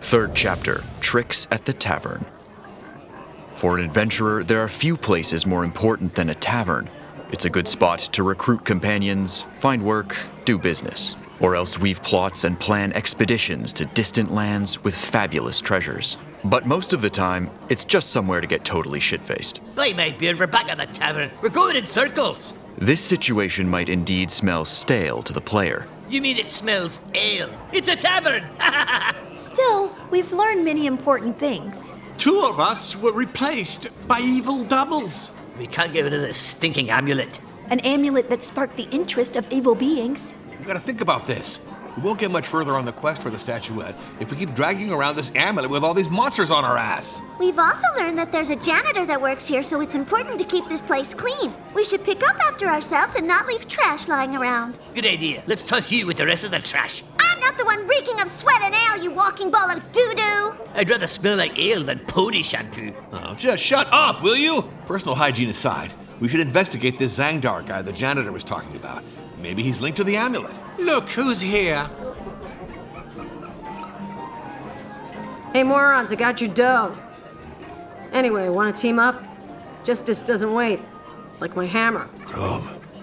Third chapter, Tricks at the Tavern. For an adventurer, there are few places more important than a tavern. It's a good spot to recruit companions, find work, do business, or else weave plots and plan expeditions to distant lands with fabulous treasures. But most of the time, it's just somewhere to get totally shit-faced. Buy my beer, we're back at the tavern. We're going in circles. This situation might indeed smell stale to the player. You mean it smells ale? It's a tavern! Still, we've learned many important things. 2 of us were replaced by evil doubles. We can't get rid of this stinking amulet. An amulet that sparked the interest of evil beings. You gotta think about this. We won't get much further on the quest for the statuette if we keep dragging around this amulet with all these monsters on our ass. We've also learned that there's a janitor that works here, so it's important to keep this place clean. We should pick up after ourselves and not leave trash lying around. Good idea. Let's toss you with the rest of the trash. I'm not the one reeking of sweat and ale, you walking ball of doo-doo! I'd rather smell like ale than pony shampoo. Oh, just shut up, will you? Personal hygiene aside, we should investigate this Zangdar guy the janitor was talking about. Maybe he's linked to the amulet. Look who's here. Hey, morons, I got your dough. Anyway, want to team up? Justice doesn't wait. Like my hammer.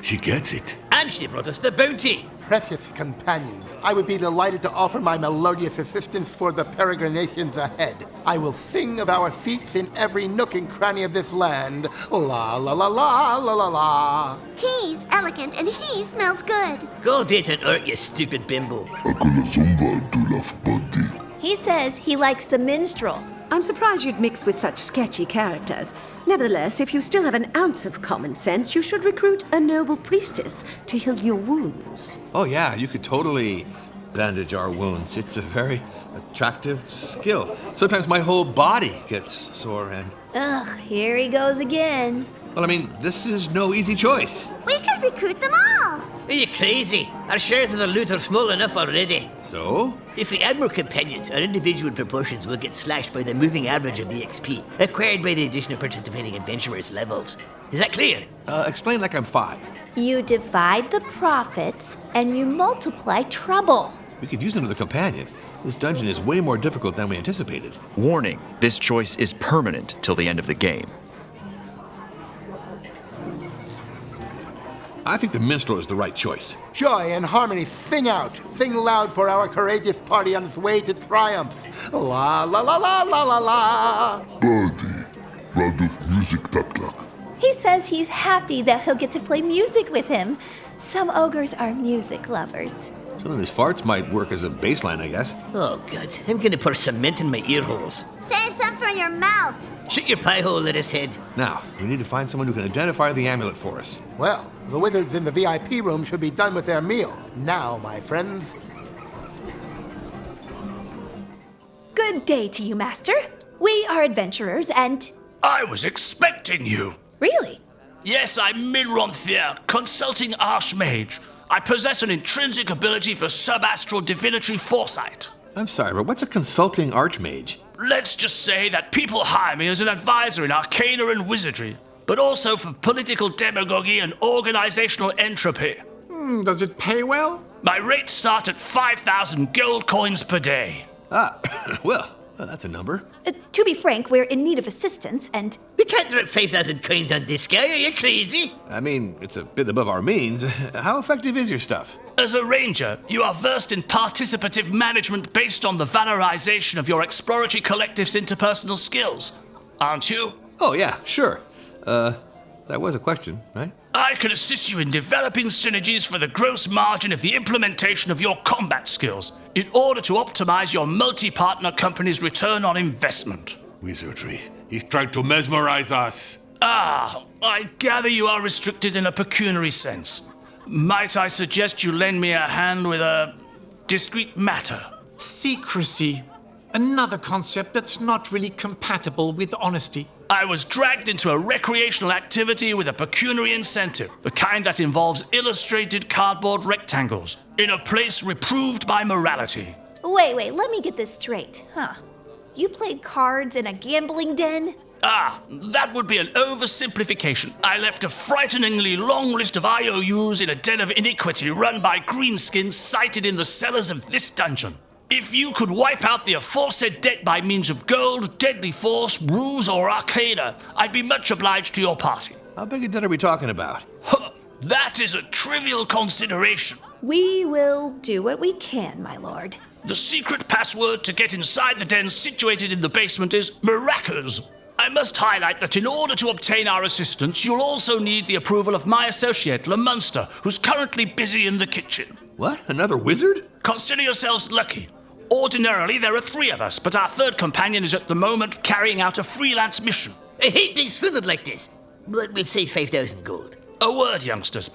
She gets it. And she brought us the bounty. Precious companions, I would be delighted to offer my melodious assistance for the peregrinations ahead. I will sing of our feats in every nook and cranny of this land. La la la la la la la. He's elegant and he smells good. Go date an Urt, you stupid bimbo. He says he likes the minstrel. I'm surprised you'd mix with such sketchy characters. Nevertheless, if you still have an ounce of common sense, you should recruit a noble priestess to heal your wounds. Oh yeah, you could totally bandage our wounds. It's a very attractive skill. Sometimes my whole body gets sore and... Ugh, here he goes again. Well, I mean, this is no easy choice. We could recruit them all. Are you crazy? Our shares of the loot are small enough already. So? If we add more companions, our individual proportions will get slashed by the moving average of the XP acquired by the addition of participating adventurers' levels. Is that clear? Explain like I'm 5. You divide the profits and you multiply trouble. We could use another companion. This dungeon is way more difficult than we anticipated. Warning, this choice is permanent till the end of the game. I think the minstrel is the right choice. Joy and harmony, sing out, sing loud for our courageous party on its way to triumph. La la la la la la la. He says he's happy that he'll get to play music with him. Some ogres are music lovers. Some of his farts might work as a baseline, I guess. Oh, God. I'm gonna pour cement in my ear holes. Save some for your mouth. Shut your pie hole, lettuce head. Now, we need to find someone who can identify the amulet for us. Well, the wizards in the VIP room should be done with their meal. Now, my friends. Good day to you, Master. We are adventurers and... I was expecting you. Really? Yes, I'm Minronthier, consulting archmage. I possess an intrinsic ability for subastral divinatory foresight. I'm sorry, but what's a consulting archmage? Let's just say that people hire me as an advisor in arcana and wizardry, but also for political demagogy and organizational entropy. Does it pay well? My rates start at 5,000 gold coins per day. Well, that's a number. To be frank, we're in need of assistance and... We can't drop 5,000 coins on this guy. Are you crazy? I mean, it's a bit above our means. How effective is your stuff? As a ranger, you are versed in participative management based on the valorization of your exploratory collective's interpersonal skills, aren't you? Oh, yeah, sure. That was a question, right? I can assist you in developing synergies for the gross margin of the implementation of your combat skills in order to optimize your multi-partner company's return on investment. Wizardry. He's trying to mesmerize us. Ah, I gather you are restricted in a pecuniary sense. Might I suggest you lend me a hand with a discreet matter? Secrecy. Another concept that's not really compatible with honesty. I was dragged into a recreational activity with a pecuniary incentive, the kind that involves illustrated cardboard rectangles, in a place reproved by morality. Wait, let me get this straight. You played cards in a gambling den? That would be an oversimplification. I left a frighteningly long list of IOUs in a den of iniquity run by greenskins sighted in the cellars of this dungeon. If you could wipe out the aforesaid debt by means of gold, deadly force, rules, or arcana, I'd be much obliged to your party. How big a debt are we talking about? Huh, that is a trivial consideration. We will do what we can, my lord. The secret password to get inside the den situated in the basement is Maracas. I must highlight that in order to obtain our assistance, you'll also need the approval of my associate, Le Munster, who's currently busy in the kitchen. What? Another wizard? Consider yourselves lucky. Ordinarily, there are 3 of us, but our 3rd companion is at the moment carrying out a freelance mission. I hate being swindled like this. But we'll say 5,000 gold. A word, youngsters.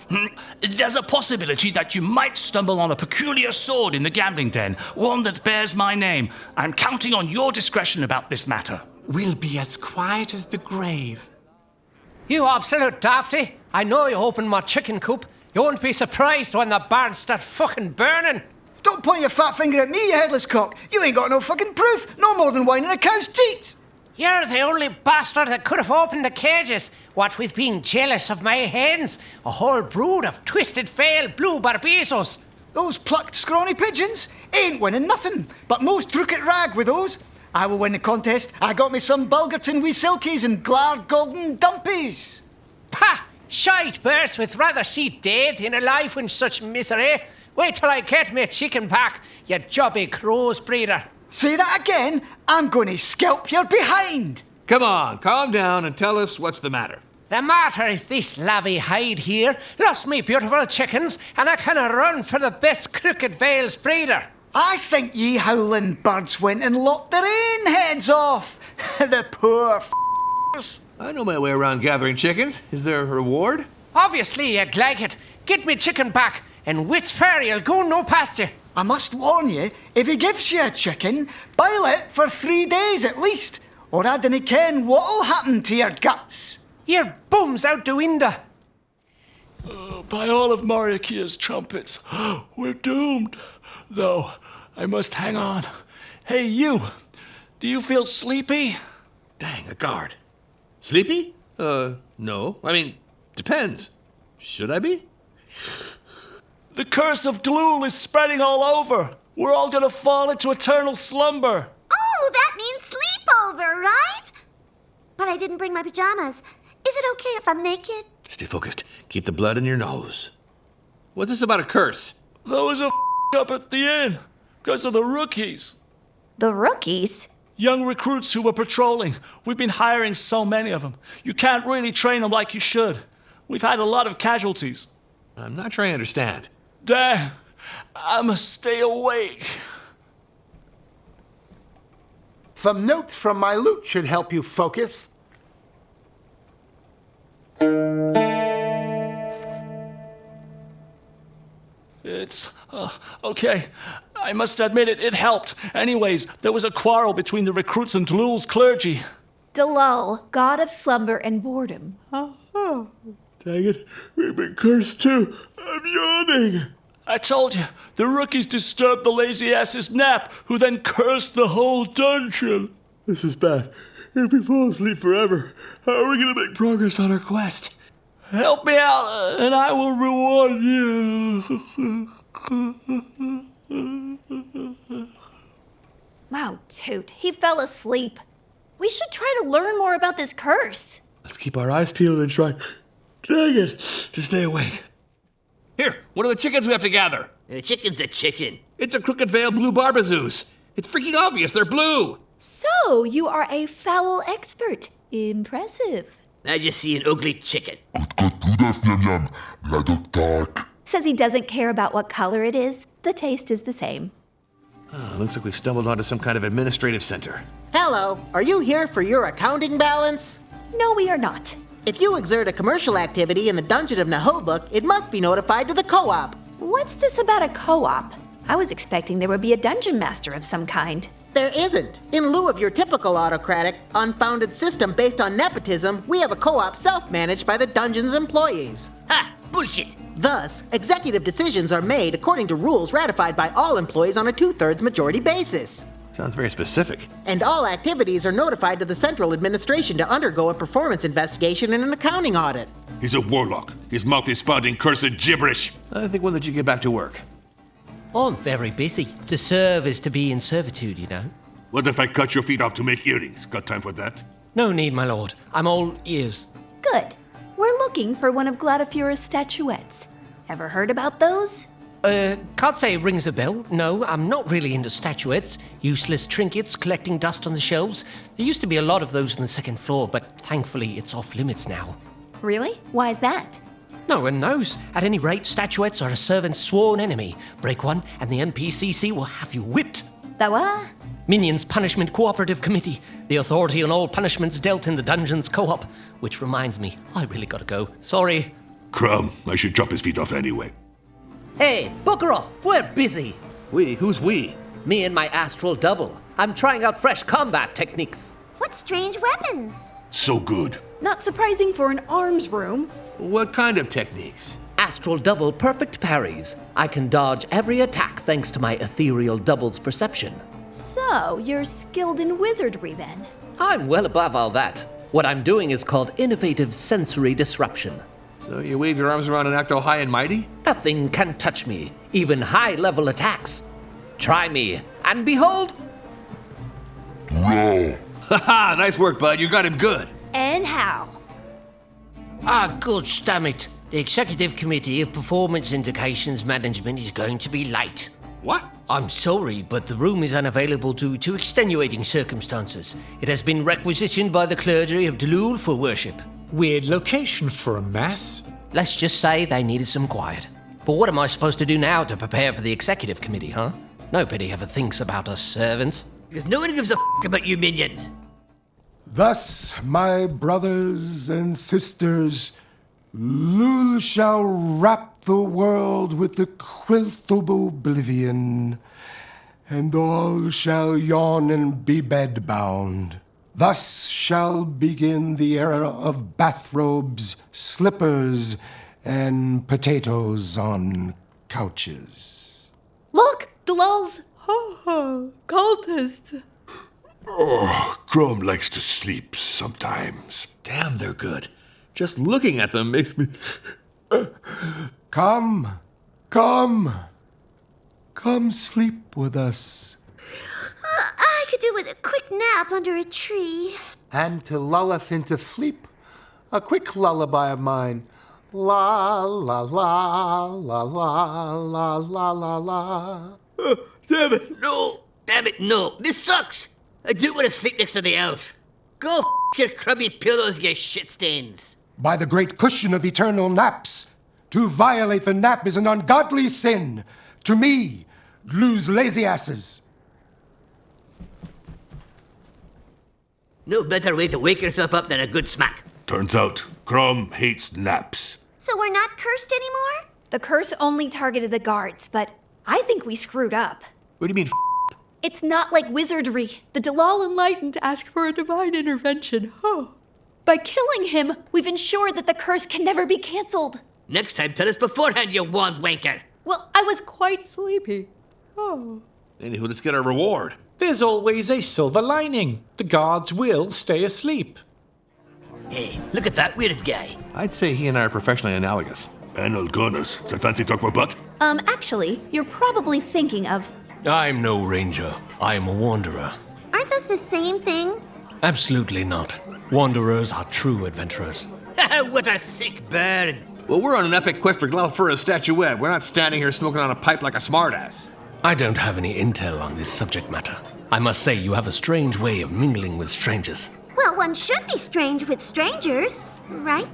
There's a possibility that you might stumble on a peculiar sword in the gambling den, one that bears my name. I'm counting on your discretion about this matter. We'll be as quiet as the grave. You absolute dafty. I know you opened my chicken coop. You won't be surprised when the barns start fucking burning. Don't point your fat finger at me, you headless cock. You ain't got no fucking proof. No more than wine in a cow's teats. You're the only bastard that could have opened the cages. What with being jealous of my hens. A whole brood of twisted, fail blue barbizos. Those plucked, scrawny pigeons ain't winning nothing. But most drook at rag with those. I will win the contest. I got me some Bulgerton wee silkies and glard golden dumpies. Pah! Shite birds would rather see dead than alive in such misery. Wait till I get me chicken back, you jobby crows breeder. Say that again, I'm going to scalp your behind. Come on, calm down and tell us what's the matter. The matter is this lavvy hide here lost me beautiful chickens, and I canna run for the best crooked Vales breeder. I think ye howling birds went and lopped their own heads off. The poor f***ers. I know my way around gathering chickens. Is there a reward? Obviously you'd like it. Get me chicken back, and which fairy will go no past you. I must warn you, if he gives you a chicken, boil it for 3 days at least, or I dinna ken what'll happen to your guts. Your bum's out the window. By all of Mariakia's trumpets, we're doomed. Though, I must hang on. Hey, you! Do you feel sleepy? Dang, a guard. Sleepy? No. I mean, depends. Should I be? The curse of Dlul is spreading all over. We're all gonna fall into eternal slumber. Oh, that means sleepover, right? But I didn't bring my pajamas. Is it okay if I'm naked? Stay focused. Keep the blood in your nose. What's this about a curse? There was a up at the inn because of the rookies. The rookies? Young recruits who were patrolling. We've been hiring so many of them. You can't really train them like you should. We've had a lot of casualties. I'm not trying to understand. Damn, I must stay awake. Some notes from my loot should help you focus. It's okay. I must admit it helped. Anyways, there was a quarrel between the recruits and Dlul's clergy. Delul, god of slumber and boredom. Dang it, we've been cursed too. I'm yawning. I told you, the rookies disturbed the lazy ass's nap, who then cursed the whole dungeon. This is bad. If we fall asleep forever, how are we going to make progress on our quest? Help me out, and I will reward you. Wow, Toot, he fell asleep. We should try to learn more about this curse. Let's keep our eyes peeled and try, dang it, to stay awake. Here, what are the chickens we have to gather? A chicken's a chicken. It's a Crooked Veil blue barbazoos. It's freaking obvious, they're blue. So, you are a fowl expert. Impressive. I just see an ugly chicken. Says he doesn't care about what color it is. The taste is the same. Looks like we've stumbled onto some kind of administrative center. Hello, are you here for your accounting balance? No, we are not. If you exert a commercial activity in the dungeon of Naheulbeuk, it must be notified to the co-op. What's this about a co-op? I was expecting there would be a dungeon master of some kind. There isn't. In lieu of your typical autocratic, unfounded system based on nepotism, we have a co-op self-managed by the dungeon's employees. Ha! Bullshit! Thus, executive decisions are made according to rules ratified by all employees on a 2/3 majority basis. Sounds very specific. And all activities are notified to the central administration to undergo a performance investigation and an accounting audit. He's a warlock. His mouth is spouting cursed gibberish. I think we'll let you get back to work. Oh, I'm very busy. To serve is to be in servitude, you know. What if I cut your feet off to make earrings? Got time for that? No need, my lord. I'm all ears. Good. We're looking for one of Gladifura's statuettes. Ever heard about those? Can't say it rings a bell. No, I'm not really into statuettes. Useless trinkets collecting dust on the shelves. There used to be a lot of those on the second floor, but thankfully it's off limits now. Really? Why is that? No one knows. At any rate, statuettes are a servant's sworn enemy. Break one, and the MPCC will have you whipped. The what? Minions Punishment Cooperative Committee, the authority on all punishments dealt in the Dungeons Co-op. Which reminds me, I really gotta go. Sorry. Crumb, I should chop his feet off anyway. Hey, bugger off. We're busy. We? Who's we? Me and my astral double. I'm trying out fresh combat techniques. What strange weapons? So good. Not surprising for an arms room. What kind of techniques? Astral double perfect parries. I can dodge every attack thanks to my ethereal double's perception. So, you're skilled in wizardry then? I'm well above all that. What I'm doing is called innovative sensory disruption. So you wave your arms around and act all high and mighty? Nothing can touch me, even high-level attacks. Try me, and behold... No. Haha, nice work, bud. You got him good. And how? Ah, gosh damn it. The Executive Committee of Performance Indications Management is going to be late. What? I'm sorry, but the room is unavailable due to extenuating circumstances. It has been requisitioned by the clergy of Duluth for worship. Weird location for a mass. Let's just say they needed some quiet. But what am I supposed to do now to prepare for the Executive Committee, huh? Nobody ever thinks about us servants. Because no one gives a about you minions. Thus, my brothers and sisters, Lul shall wrap the world with the quilt of oblivion, and all shall yawn and be bedbound. Thus shall begin the era of bathrobes, slippers, and potatoes on couches. Look! Dulal's cultists. Oh, Crumb likes to sleep sometimes. Damn, they're good. Just looking at them makes me... Come sleep with us. I could do with a quick nap under a tree. And to lull us into sleep, a quick lullaby of mine. La la la la la la la la la. Damn it, no! Damn it, no! This sucks! I do want to sleep next to the elf. Go your crummy pillows, you shit stains. By the great cushion of eternal naps, to violate the nap is an ungodly sin. To me, lose lazy asses. No better way to wake yourself up than a good smack. Turns out, Crumb hates naps. So we're not cursed anymore? The curse only targeted the guards, but I think we screwed up. What do you mean, It's not like wizardry. The Dalal Enlightened asked for a divine intervention. Oh. By killing him, we've ensured that the curse can never be cancelled. Next time, tell us beforehand, you wand wanker. Well, I was quite sleepy. Oh. Anywho, let's get our reward. There's always a silver lining. The guards will stay asleep. Hey, look at that weird guy. I'd say he and I are professionally analogous. Panel gunners. Is that fancy talk for butt? Actually, you're probably thinking of... I'm no ranger. I am a wanderer. Aren't those the same thing? Absolutely not. Wanderers are true adventurers. What a sick burn. Well, we're on an epic quest for Glalfura's statuette. We're not standing here smoking on a pipe like a smartass. I don't have any intel on this subject matter. I must say you have a strange way of mingling with strangers. Well, one should be strange with strangers, right?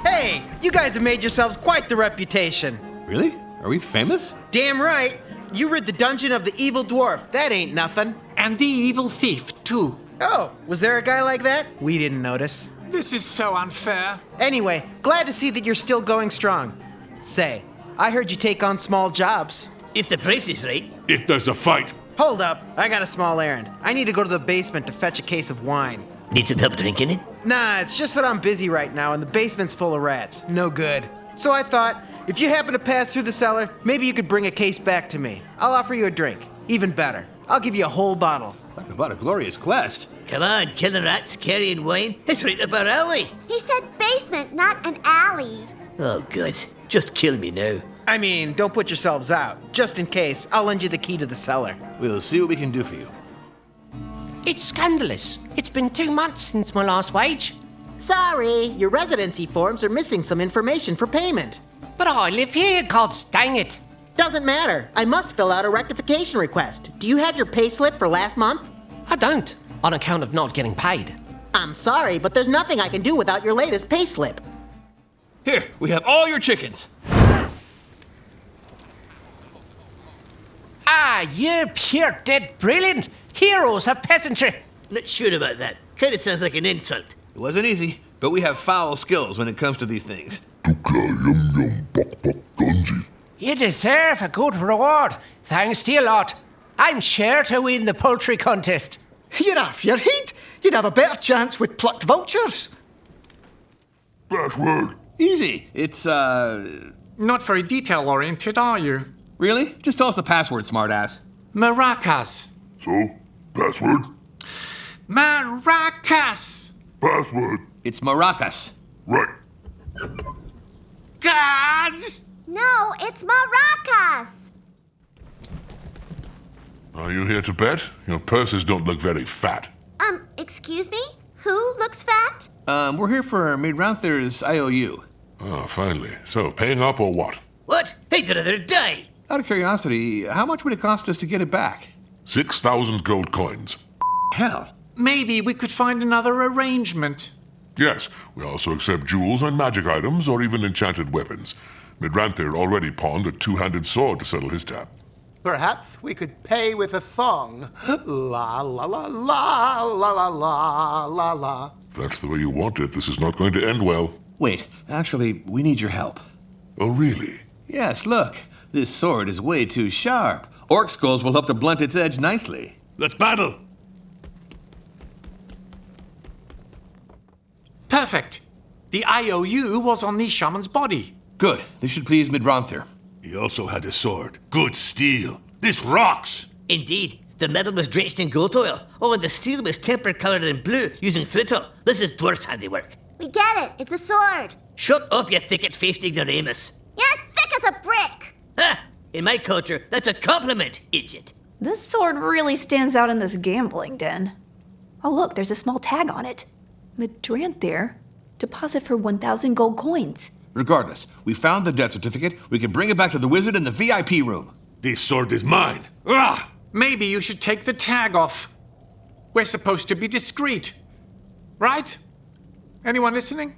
Hey, you guys have made yourselves quite the reputation. Really? Are we famous? Damn right. You rid the dungeon of the evil dwarf. That ain't nothing. And the evil thief, too. Oh, was there a guy like that? We didn't notice. This is so unfair. Anyway, glad to see that you're still going strong. Say, I heard you take on small jobs. If the price is right. If there's a fight. Hold up, I got a small errand. I need to go to the basement to fetch a case of wine. Need some help drinking it? Nah, it's just that I'm busy right now and the basement's full of rats. No good. So I thought, if you happen to pass through the cellar, maybe you could bring a case back to me. I'll offer you a drink. Even better, I'll give you a whole bottle. Talk about a glorious quest. Come on, killing rats, carrying wine. It's right up our alley. He said basement, not an alley. Oh, good. Just kill me now. I mean, don't put yourselves out. Just in case, I'll lend you the key to the cellar. We'll see what we can do for you. It's scandalous. It's been 2 months since my last wage. Sorry, your residency forms are missing some information for payment. But I live here, gods dang it. Doesn't matter. I must fill out a rectification request. Do you have your payslip for last month? I don't, on account of not getting paid. I'm sorry, but there's nothing I can do without your latest payslip. Here, we have all your chickens. Ah, you're pure dead brilliant. Heroes of peasantry. Not sure about that. Kinda sounds like an insult. It wasn't easy, but we have foul skills when it comes to these things. You deserve a good reward. Thanks to you lot. I'm sure to win the poultry contest. You're off your head. You'd have a better chance with plucked vultures. Password. Easy. It's, Not very detail-oriented, are you? Really? Just tell us the password, smartass. Maracas. So, password? Maracas! Password. It's maracas. Right. Gods! No, it's maracas! Are you here to bet? Your purses don't look very fat. Excuse me? Who looks fat? We're here for Midranthir's IOU. Ah, finally. So, paying up or what? What? I'd rather die. Out of curiosity, how much would it cost us to get it back? 6,000 gold coins. Hell. Maybe we could find another arrangement. Yes, we also accept jewels and magic items or even enchanted weapons. Midranthir already pawned a two-handed sword to settle his tab. Perhaps we could pay with a song. La la la la la la la la la. If that's the way you want it, this is not going to end well. Wait, actually, we need your help. Oh, really? Yes, look. This sword is way too sharp. Orc skulls will help to blunt its edge nicely. Let's battle! Perfect. The IOU was on the shaman's body. Good. This should please Midranthir. He also had a sword. Good steel. This rocks! Indeed. The metal was drenched in gold oil. Oh, and the steel was temper-colored in blue using frittle. This is dwarf's handiwork. We get it. It's a sword. Shut up, you thicket-faced ignoramus. You're thick as a brick. Ha! In my culture, that's a compliment, idiot. This sword really stands out in this gambling den. Oh, look, there's a small tag on it. Midranthir, deposit for 1,000 gold coins. Regardless, we found the death certificate. We can bring it back to the wizard in the VIP room. This sword is mine. Ah! Maybe you should take the tag off. We're supposed to be discreet. Right? Anyone listening?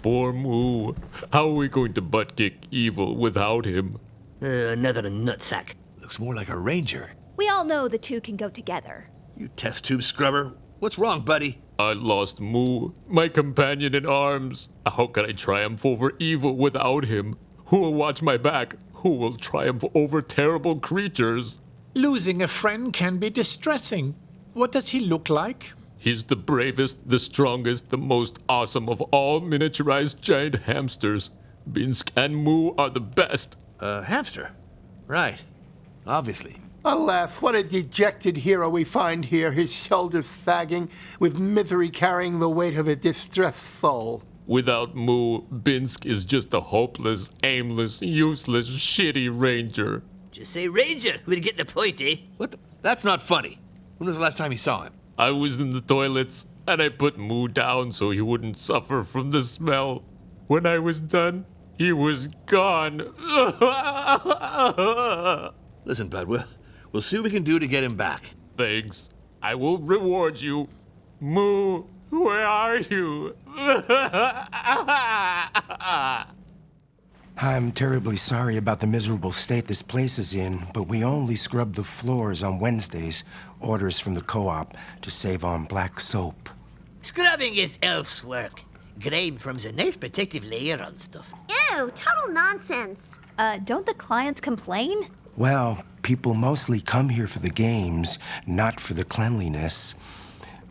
Poor Moo. How are we going to butt kick evil without him? Another nutsack. Looks more like a ranger. We all know the two can go together. You test tube scrubber. What's wrong, buddy? I lost Moo, my companion in arms. How can I triumph over evil without him? Who will watch my back? Who will triumph over terrible creatures? Losing a friend can be distressing. What does he look like? He's the bravest, the strongest, the most awesome of all miniaturized giant hamsters. Binsk and Moo are the best. Hamster? Right. Obviously. Alas, what a dejected hero we find here, his shoulders sagging, with misery carrying the weight of a distressed soul. Without Moo, Binsk is just a hopeless, aimless, useless, shitty ranger. Just say ranger. We'd get the point, eh? What? That's not funny. When was the last time you saw him? I was in the toilets, and I put Moo down so he wouldn't suffer from the smell. When I was done, he was gone. Listen, bud, we'll see what we can do to get him back. Thanks. I will reward you. Moo, where are you? I'm terribly sorry about the miserable state this place is in, but we only scrub the floors on Wednesdays. Orders from the co-op to save on black soap. Scrubbing is elf's work. Grime forms a nice protective layer on stuff. Ew, total nonsense. Don't the clients complain? Well, people mostly come here for the games, not for the cleanliness.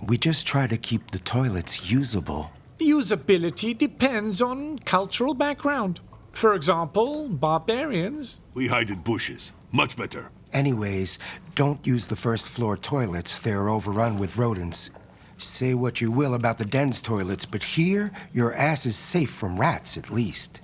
We just try to keep the toilets usable. Usability depends on cultural background. For example, barbarians. We hide in bushes. Much better. Anyways, don't use the first floor toilets. They're overrun with rodents. Say what you will about the den's toilets, but here, your ass is safe from rats, at least.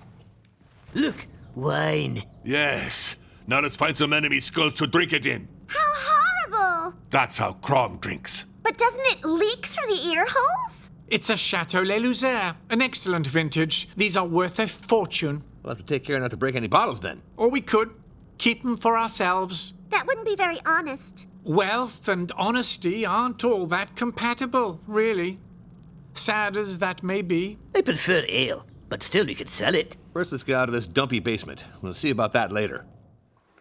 Look, Wine. Yes. Now let's find some enemy skulls to drink it in. How horrible! That's how Crom drinks. But doesn't it leak through the ear holes? It's a Chateau Le Luzère, an excellent vintage. These are worth a fortune. We'll have to take care not to break any bottles then. Or we could keep them for ourselves. That wouldn't be very honest. Wealth and honesty aren't all that compatible, really. Sad as that may be. I prefer ale, but still we could sell it. First, let's get out of this dumpy basement. We'll see about that later.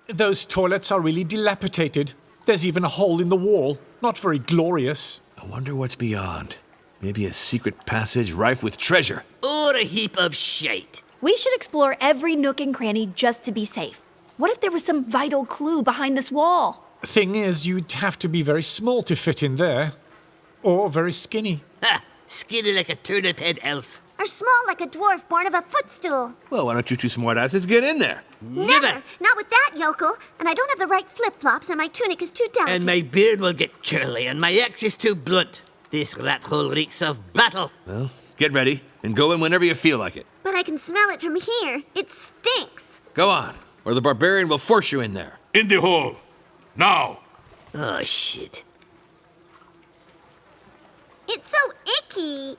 Those toilets are really dilapidated. There's even a hole in the wall. Not very glorious. I wonder what's beyond. Maybe a secret passage rife with treasure. Or a heap of shite. We should explore every nook and cranny just to be safe. What if there was some vital clue behind this wall? Thing is, you'd have to be very small to fit in there. Or very skinny. Ha! Skinny like a turnip-head elf. Or small like a dwarf born of a footstool. Well, why don't you two smartasses get in there? Never! Not with that, yokel. And I don't have the right flip-flops, and my tunic is too delicate. And my beard will get curly, and my axe is too blunt. This rat hole reeks of battle. Well, get ready, and go in whenever you feel like it. But I can smell it from here. It stinks. Go on, or the barbarian will force you in there. In the hole. Now. Oh, shit. It's so icky.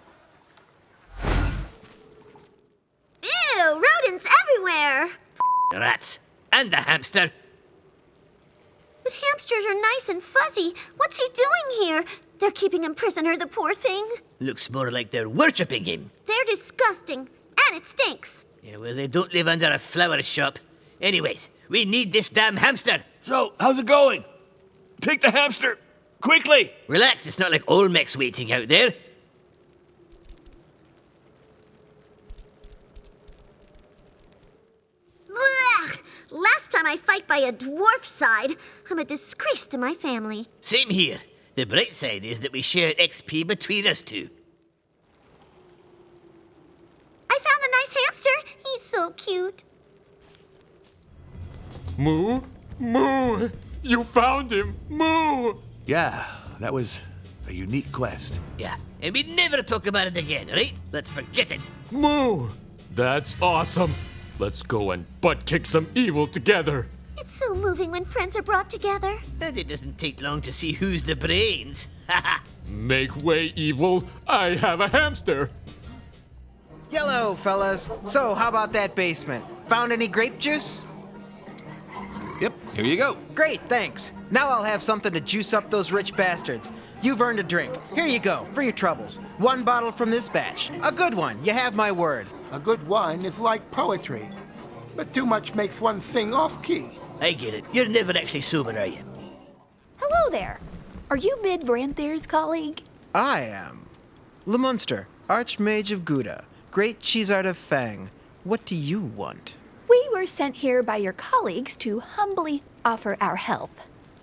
Ew, rodents everywhere. Rats. And the hamster. But hamsters are nice and fuzzy. What's he doing here? They're keeping him prisoner, the poor thing. Looks more like they're worshipping him. They're disgusting. And it stinks. Yeah, well, they don't live under a flower shop. Anyways, we need this damn hamster. So, how's it going? Take the hamster. Quickly. Relax, it's not like Olmec's waiting out there. Blech! Last time I fight by a dwarf side, I'm a disgrace to my family. Same here. The bright side is that we share XP between us two. I found a nice hamster. He's so cute. Moo? Moo! You found him! Moo! Yeah, that was a unique quest. Yeah, and we never talk about it again, right? Let's forget it. Moo! That's awesome! Let's go and butt kick some evil together. It's so moving when friends are brought together. And it doesn't take long to see who's the brains. Make way, evil! I have a hamster! Yellow, fellas. So, how about that basement? Found any grape juice? Yep, here you go. Great, thanks. Now I'll have something to juice up those rich bastards. You've earned a drink. Here you go, for your troubles. 1 bottle from this batch. A good one, you have my word. A good wine is like poetry, but too much makes one sing off-key. I get it. You're never actually sober, are you? Hello there. Are you Mid Branther's colleague? I am. Le Munster, Archmage of Gouda, Great Cheesart of Fang. What do you want? We were sent here by your colleagues to humbly offer our help.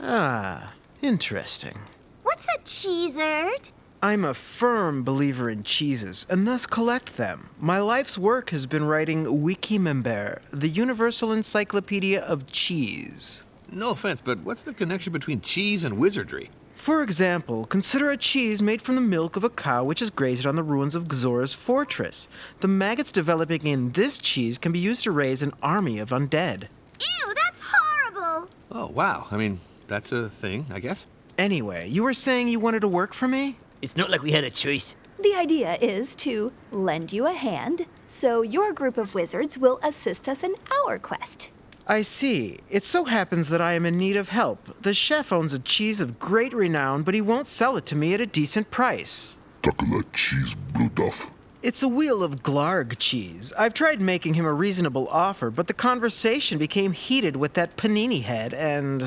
Ah, interesting. What's a cheesard? I'm a firm believer in cheeses, and thus collect them. My life's work has been writing Wikimember, the universal encyclopedia of cheese. No offense, but what's the connection between cheese and wizardry? For example, consider a cheese made from the milk of a cow which is grazed on the ruins of Xor's fortress. The maggots developing in this cheese can be used to raise an army of undead. Ew, that's horrible! Oh, wow. I mean, that's a thing, I guess. Anyway, you were saying you wanted to work for me? It's not like we had a choice. The idea is to lend you a hand, so your group of wizards will assist us in our quest. I see. It so happens that I am in need of help. The chef owns a cheese of great renown, but he won't sell it to me at a decent price. Takala cheese blue duff. It's a wheel of Glarg cheese. I've tried making him a reasonable offer, but the conversation became heated with that panini head, and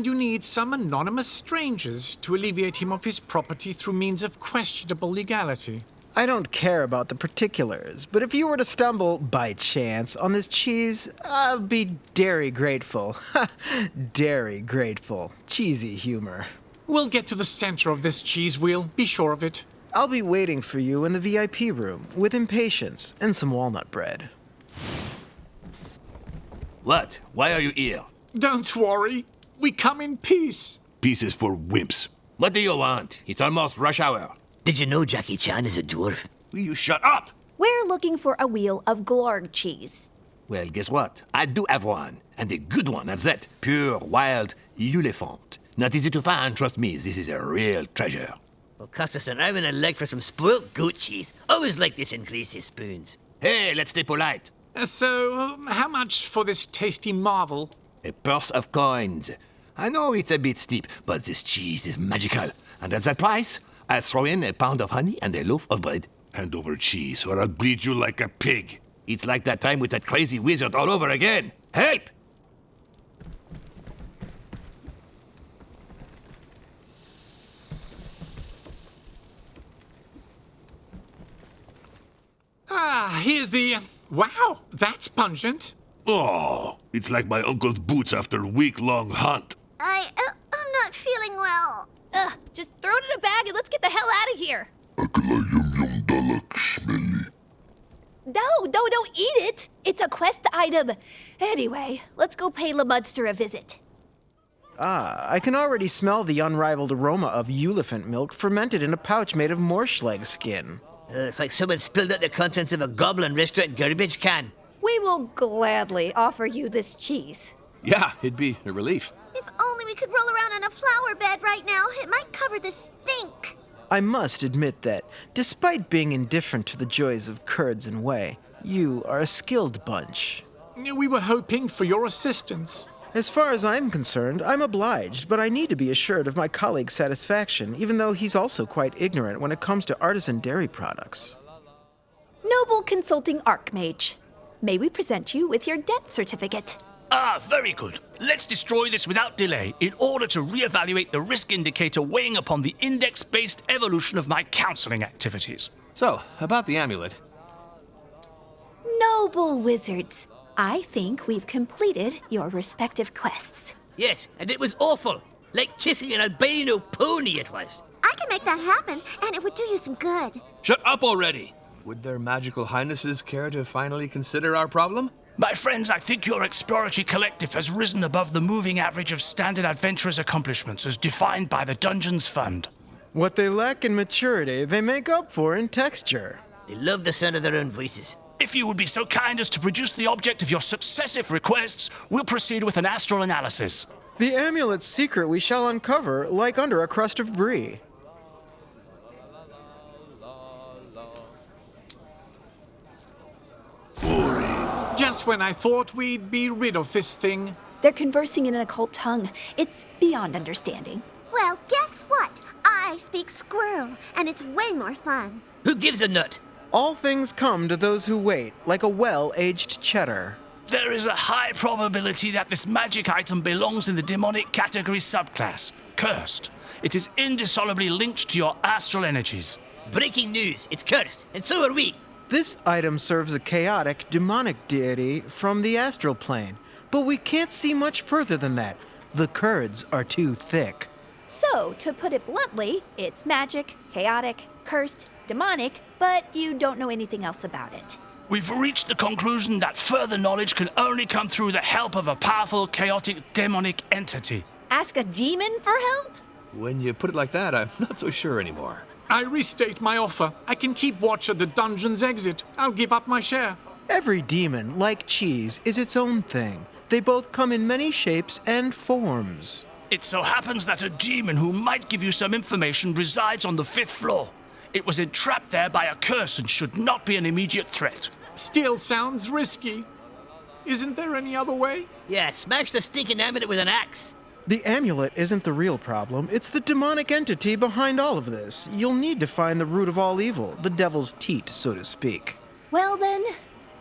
you need some anonymous strangers to alleviate him of his property through means of questionable legality. I don't care about the particulars, but if you were to stumble, by chance, on this cheese, I'll be dairy grateful. Dairy grateful. Cheesy humor. We'll get to the center of this cheese wheel, be sure of it. I'll be waiting for you in the VIP room, with impatience and some walnut bread. What? Why are you here? Don't worry. We come in peace. Peace is for wimps. What do you want? It's almost rush hour. Did you know Jackie Chan is a dwarf? Will you shut up? We're looking for a wheel of Glarg cheese. Well, guess what? I do have one, and a good one at that. Pure, wild Eulefant. Not easy to find, trust me, this is a real treasure. Well, cost us an arm and a leg for some spoilt goat cheese. Always like this in greasy spoons. Hey, let's stay polite. So, how much for this tasty marvel? A purse of coins. I know it's a bit steep, but this cheese is magical. And at that price, I'll throw in a pound of honey and a loaf of bread. Hand over cheese, or I'll bleed you like a pig. It's like that time with that crazy wizard all over again. Help! Ah, here's the... Wow, that's pungent. Oh, it's like my uncle's boots after a week-long hunt. I'm not feeling well. Just throw it in a bag and let's get the hell out of here. No, don't eat it. It's a quest item. Anyway, let's go pay Lemudster a visit. I can already smell the unrivaled aroma of Eulefant milk fermented in a pouch made of morschleg skin. It's like someone spilled out the contents of a goblin restaurant garbage can. We will gladly offer you this cheese. Yeah, it'd be a relief. If only we could roll around in a flower bed right now. It might cover the stink. I must admit that, despite being indifferent to the joys of curds and whey, you are a skilled bunch. We were hoping for your assistance. As far as I'm concerned, I'm obliged, but I need to be assured of my colleague's satisfaction, even though he's also quite ignorant when it comes to artisan dairy products. Noble Consulting Archmage, may we present you with your debt certificate? Ah, very good. Let's destroy this without delay in order to reevaluate the risk indicator weighing upon the index-based evolution of my counseling activities. So, about the amulet. Noble wizards, I think we've completed your respective quests. Yes, and it was awful. Like kissing an albino pony it was. I can make that happen, and it would do you some good. Shut up already! Would their magical highnesses care to finally consider our problem? My friends, I think your exploratory collective has risen above the moving average of standard adventurers' accomplishments as defined by the Dungeons Fund. What they lack in maturity, they make up for in texture. They love the sound of their own voices. If you would be so kind as to produce the object of your successive requests, we'll proceed with an astral analysis. The amulet's secret we shall uncover, like under a crust of brie. Just when I thought we'd be rid of this thing. They're conversing in an occult tongue. It's beyond understanding. Well, guess what? I speak squirrel, and it's way more fun. Who gives a nut? All things come to those who wait, like a well-aged cheddar. There is a high probability that this magic item belongs in the demonic category subclass, cursed. It is indissolubly linked to your astral energies. Breaking news, it's cursed, and so are we. This item serves a chaotic, demonic deity from the astral plane, but we can't see much further than that. The curds are too thick. So, to put it bluntly, it's magic, chaotic, cursed, demonic, but you don't know anything else about it. We've reached the conclusion that further knowledge can only come through the help of a powerful, chaotic, demonic entity. Ask a demon for help? When you put it like that, I'm not so sure anymore. I restate my offer. I can keep watch at the dungeon's exit. I'll give up my share. Every demon, like cheese, is its own thing. They both come in many shapes and forms. It so happens that a demon who might give you some information resides on the 5th floor. It was entrapped there by a curse and should not be an immediate threat. Still sounds risky. Isn't there any other way? Yeah, smash the stinking amulet with an axe. The amulet isn't the real problem. It's the demonic entity behind all of this. You'll need to find the root of all evil, the devil's teat, so to speak. Well then,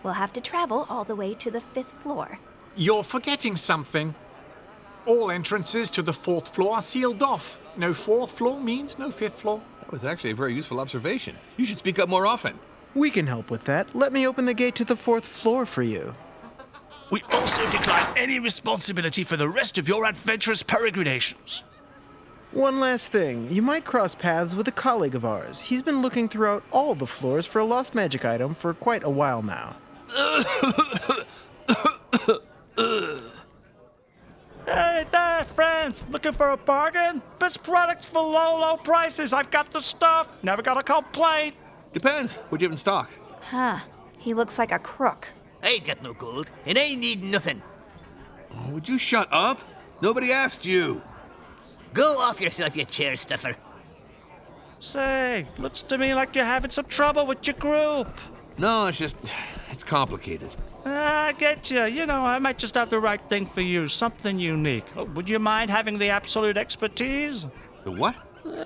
we'll have to travel all the way to the 5th floor. You're forgetting something. All entrances to the 4th floor are sealed off. No 4th floor means no 5th floor. That was actually a very useful observation. You should speak up more often. We can help with that. Let me open the gate to the 4th floor for you. We also decline any responsibility for the rest of your adventurous peregrinations. One last thing. You might cross paths with a colleague of ours. He's been looking throughout all the floors for a lost magic item for quite a while now. Hey there, friends! Looking for a bargain? Best products for low prices. I've got the stuff. Never got a complaint. Depends. What do you have in stock? Huh. He looks like a crook. I ain't got no gold, and I need nothing. Oh, would you shut up? Nobody asked you. Go off yourself, you chair stuffer. Say, looks to me like you're having some trouble with your group. No, it's complicated. I get you. You know, I might just have the right thing for you, something unique. Oh, would you mind having the absolute expertise? The what?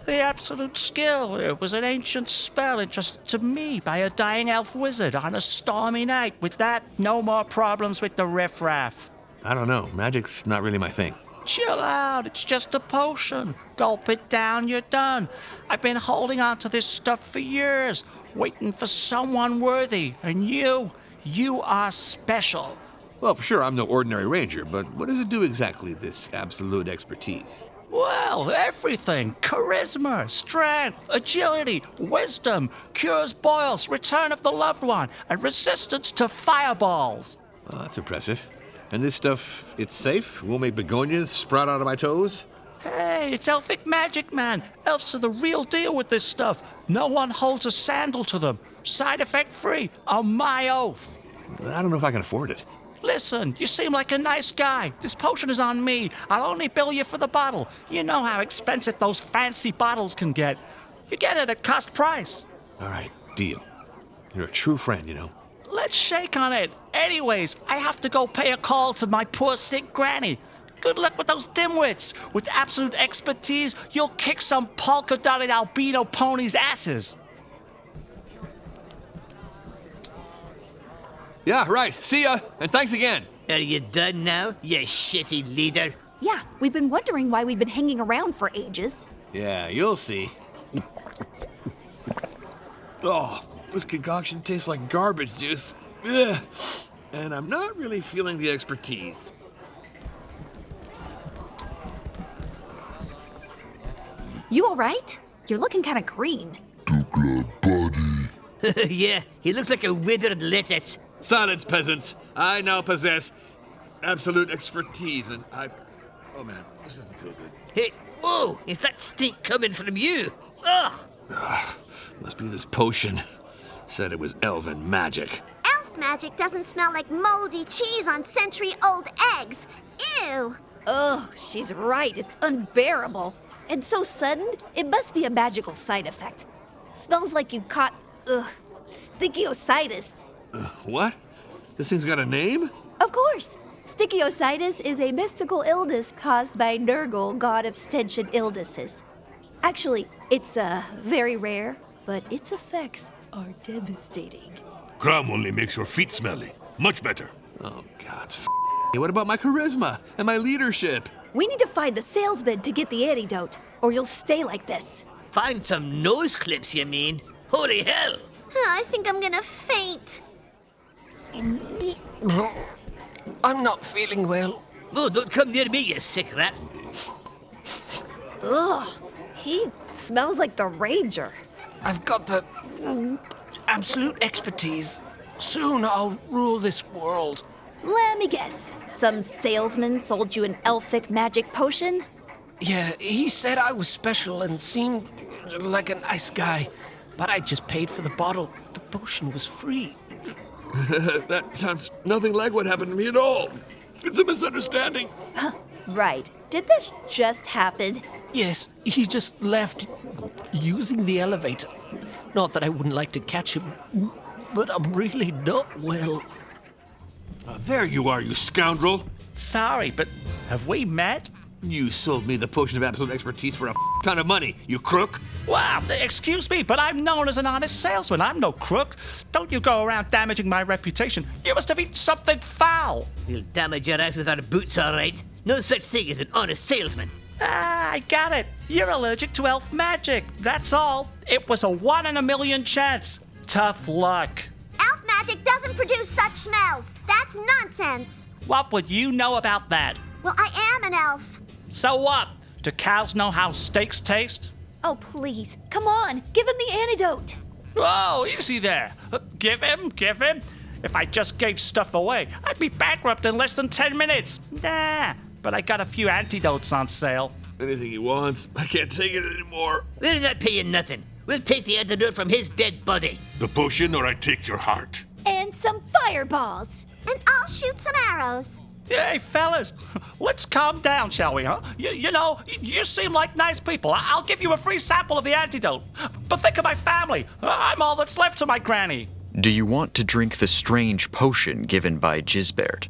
The absolute skill. It was an ancient spell entrusted to me by a dying elf wizard on a stormy night. With that, no more problems with the riffraff. I don't know. Magic's not really my thing. Chill out, it's just a potion. Gulp it down, you're done. I've been holding on to this stuff for years, waiting for someone worthy, and you are special. Well, for sure, I'm no ordinary ranger, but what does it do exactly, this absolute expertise? Well, everything. Charisma, strength, agility, wisdom, cures boils, return of the loved one, and resistance to fireballs. Well, that's impressive. And this stuff, it's safe? Won't make begonias sprout out of my toes? Hey, it's elfic magic, man. Elves are the real deal with this stuff. No one holds a sandal to them. Side effect free, on my oath. I don't know if I can afford it. Listen, you seem like a nice guy. This potion is on me. I'll only bill you for the bottle. You know how expensive those fancy bottles can get. You get it at cost price. All right, deal. You're a true friend, you know. Let's shake on it. Anyways, I have to go pay a call to my poor sick granny. Good luck with those dimwits. With absolute expertise, you'll kick some polka-dotted albino ponies' asses. Yeah, right. See ya, and thanks again. Are you done now, you shitty leader? Yeah, we've been wondering why we've been hanging around for ages. Yeah, you'll see. Oh, this concoction tastes like garbage juice. Ugh. And I'm not really feeling the expertise. You all right? You're looking kind of green. Yeah, he looks like a withered lettuce. Silence, peasants. I now possess absolute expertise, and oh man, this doesn't feel good. Hey, whoa, is that stink coming from you? Ugh! Must be this potion. Said it was elven magic. Elf magic doesn't smell like moldy cheese on century-old eggs. Ew! Ugh, she's right. It's unbearable. And so sudden, it must be a magical side effect. Smells like you caught, stichiositis. What? This thing's got a name? Of course. Stichiositis is a mystical illness caused by Nurgle, god of stench and illnesses. Actually, it's very rare, but its effects are devastating. Crumb only makes your feet smelly. Much better. Oh, God. What about my charisma and my leadership? We need to find the salesman to get the antidote, or you'll stay like this. Find some nose clips, you mean? Holy hell! I think I'm gonna faint. I'm not feeling well. Oh, don't come near me, you sick rat. Ugh, he smells like the Ranger. I've got the absolute expertise. Soon I'll rule this world. Let me guess. Some salesman sold you an elfic magic potion? Yeah, he said I was special and seemed like a nice guy. But I just paid for the bottle. The potion was free. That sounds nothing like what happened to me at all. It's a misunderstanding. Right. Did this just happen? Yes, he just left using the elevator. Not that I wouldn't like to catch him, but I'm really not well. There you are, you scoundrel. Sorry, but have we met? You sold me the potion of absolute expertise for a ton of money, you crook. Wow, excuse me, but I'm known as an honest salesman. I'm no crook. Don't you go around damaging my reputation. You must have eaten something foul. We'll damage your ass with our boots, all right. No such thing as an honest salesman. Ah, I got it. You're allergic to elf magic. That's all. It was a 1 in a million chance. Tough luck. Elf magic doesn't produce such smells. That's nonsense. What would you know about that? Well, I am an elf. So what? Do cows know how steaks taste? Oh, please. Come on. Give him the antidote. Oh, easy there. Give him. If I just gave stuff away, I'd be bankrupt in less than 10 minutes. Nah, but I got a few antidotes on sale. Anything he wants. I can't take it anymore. We're not paying nothing. We'll take the antidote from his dead body. The potion, or I take your heart. And some fireballs. and I'll shoot some arrows. Hey, fellas, let's calm down, shall we, huh? You know, you seem like nice people. I'll give you a free sample of the antidote. But think of my family. I'm all that's left to my granny. Do you want to drink the strange potion given by Gisbert?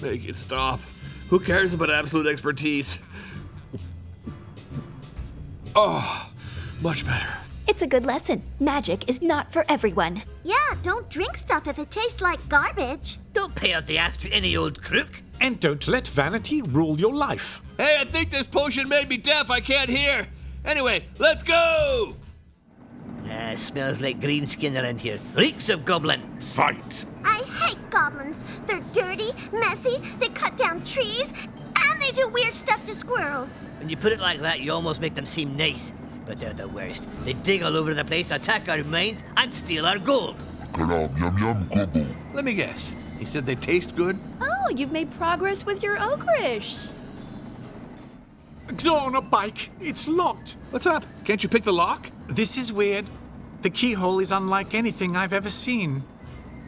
Make it stop. Who cares about absolute expertise? Oh, much better. It's a good lesson. Magic is not for everyone. Yeah, don't drink stuff if it tastes like garbage. Don't pay out the ass to any old crook. And don't let vanity rule your life. Hey, I think this potion made me deaf. I can't hear. Anyway, let's go! Smells like greenskin around here. Reeks of goblin. Fight! I hate goblins. They're dirty, messy, they cut down trees, and they do weird stuff to squirrels. When you put it like that, you almost make them seem nice. But they're the worst. They dig all over the place, attack our mines, and steal our gold. Let me guess. He said they taste good? Oh, you've made progress with your ogreish. Go on a bike. It's locked. What's up? Can't you pick the lock? This is weird. The keyhole is unlike anything I've ever seen.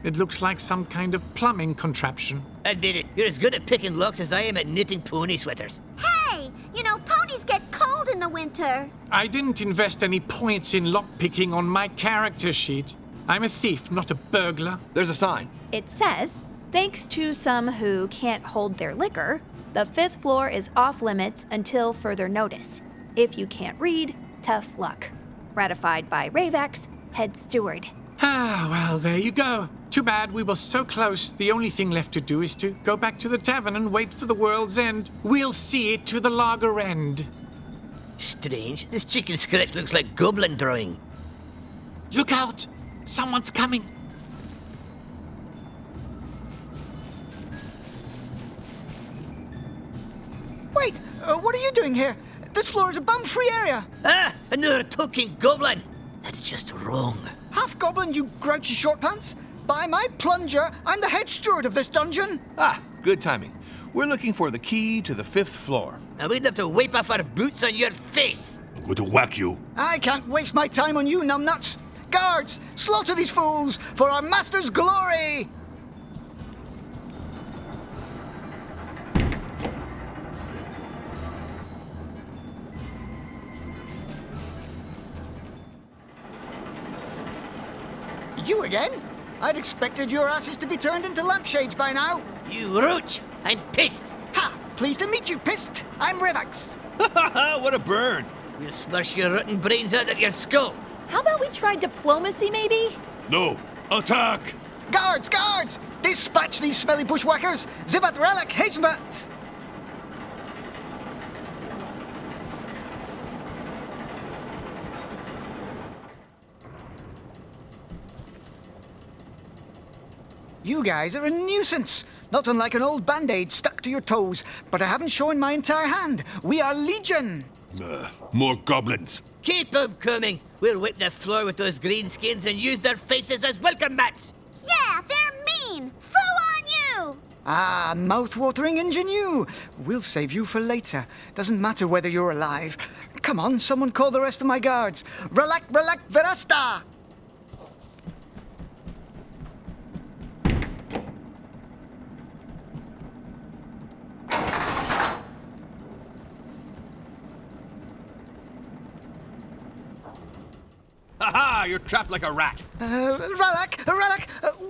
It looks like some kind of plumbing contraption. Admit it, you're as good at picking locks as I am at knitting pony sweaters. Hey, you know, ponies get cold in the winter. I didn't invest any points in lockpicking on my character sheet. I'm a thief, not a burglar. There's a sign. It says, thanks to some who can't hold their liquor, the 5th floor is off limits until further notice. If you can't read, tough luck. Ratified by Ravax, head steward. Ah, well, there you go. Too bad we were so close. The only thing left to do is to go back to the tavern and wait for the world's end. We'll see it to the lager end. Strange. This chicken scratch looks like goblin drawing. Look out! Someone's coming. Wait, what are you doing here? This floor is a bum-free area. Ah, another talking goblin. That's just wrong. Half goblin, you grouchy short pants. By my plunger, I'm the head steward of this dungeon. Ah, good timing. We're looking for the key to the 5th floor. And we'd have to wipe off our boots on your face. I'm going to whack you. I can't waste my time on you, numbnuts. Guards, slaughter these fools for our master's glory. You again? I'd expected your asses to be turned into lampshades by now. You roach! I'm pissed! Ha! Pleased to meet you, pissed. I'm Revax. What a burn! We'll smash your rotten brains out of your skull. How about we try diplomacy, maybe? No! Attack! Guards, guards! Dispatch these smelly bushwhackers! Zivat relic Hizmat! You guys are a nuisance. Not unlike an old band-aid stuck to your toes. But I haven't shown my entire hand. We are legion. More goblins. Keep them coming. We'll wipe the floor with those greenskins and use their faces as welcome mats. Yeah, they're mean. Foo on you! Ah, mouth-watering ingenue. We'll save you for later. Doesn't matter whether you're alive. Come on, someone call the rest of my guards. Relax, verasta! Ha! You're trapped like a rat. Relic,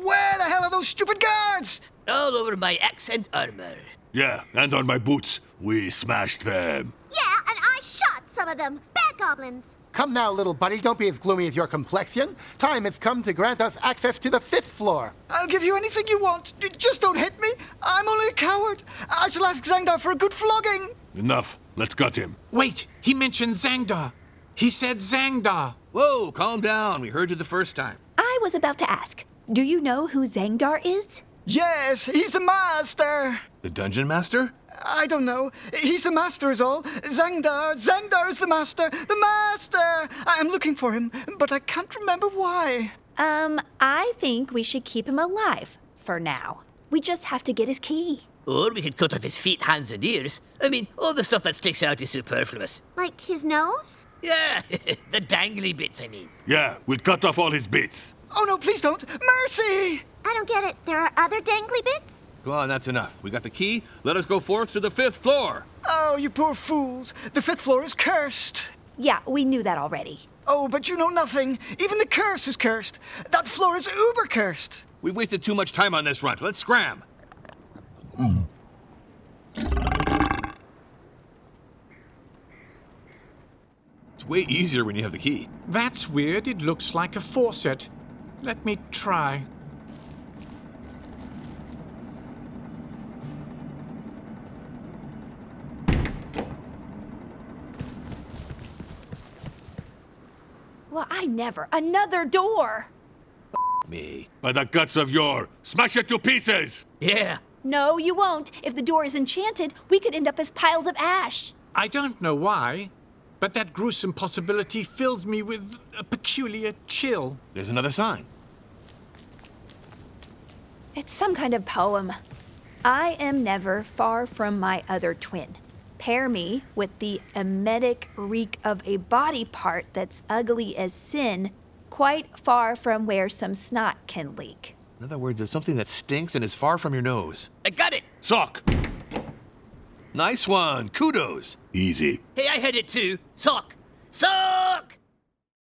where the hell are those stupid guards? All over my axe and armor. Yeah, and on my boots. We smashed them. Yeah, and I shot some of them. Bad goblins. Come now, little buddy, don't be as gloomy as your complexion. Time has come to grant us access to the 5th floor. I'll give you anything you want. Just don't hit me. I'm only a coward. I shall ask Zangdar for a good flogging. Enough. Let's gut him. Wait, he mentioned Zangdar. He said Zangdar. Whoa, calm down. We heard you the first time. I was about to ask, do you know who Zangdar is? Yes, he's the master. The dungeon master? I don't know. He's the master is all. Zangdar is the master. The master! I'm looking for him, but I can't remember why. I think we should keep him alive for now. We just have to get his key. Or we could cut off his feet, hands, and ears. I mean, all the stuff that sticks out is superfluous. Like his nose? Yeah, the dangly bits, I mean. Yeah, we'll cut off all his bits. Oh no, please don't! Mercy! I don't get it. There are other dangly bits? Go on, that's enough. We got the key. Let us go forth to the 5th floor. Oh, you poor fools. The 5th floor is cursed. Yeah, we knew that already. Oh, but you know nothing. Even the curse is cursed. That floor is uber cursed. We've wasted too much time on this run. Let's scram. It's way easier when you have the key. That's weird. It looks like a faucet. Let me try. Well, I never. Another door! Me. By the guts of your, smash it to pieces! Yeah. No, you won't. If the door is enchanted, we could end up as piles of ash. I don't know why, but that gruesome possibility fills me with a peculiar chill. There's another sign. It's some kind of poem. I am never far from my other twin. Pair me with the emetic reek of a body part that's ugly as sin, quite far from where some snot can leak. In other words, there's something that stinks and is far from your nose. I got it! Sock! Nice one. Kudos. Easy. Hey, I had it too. Sock! Sock!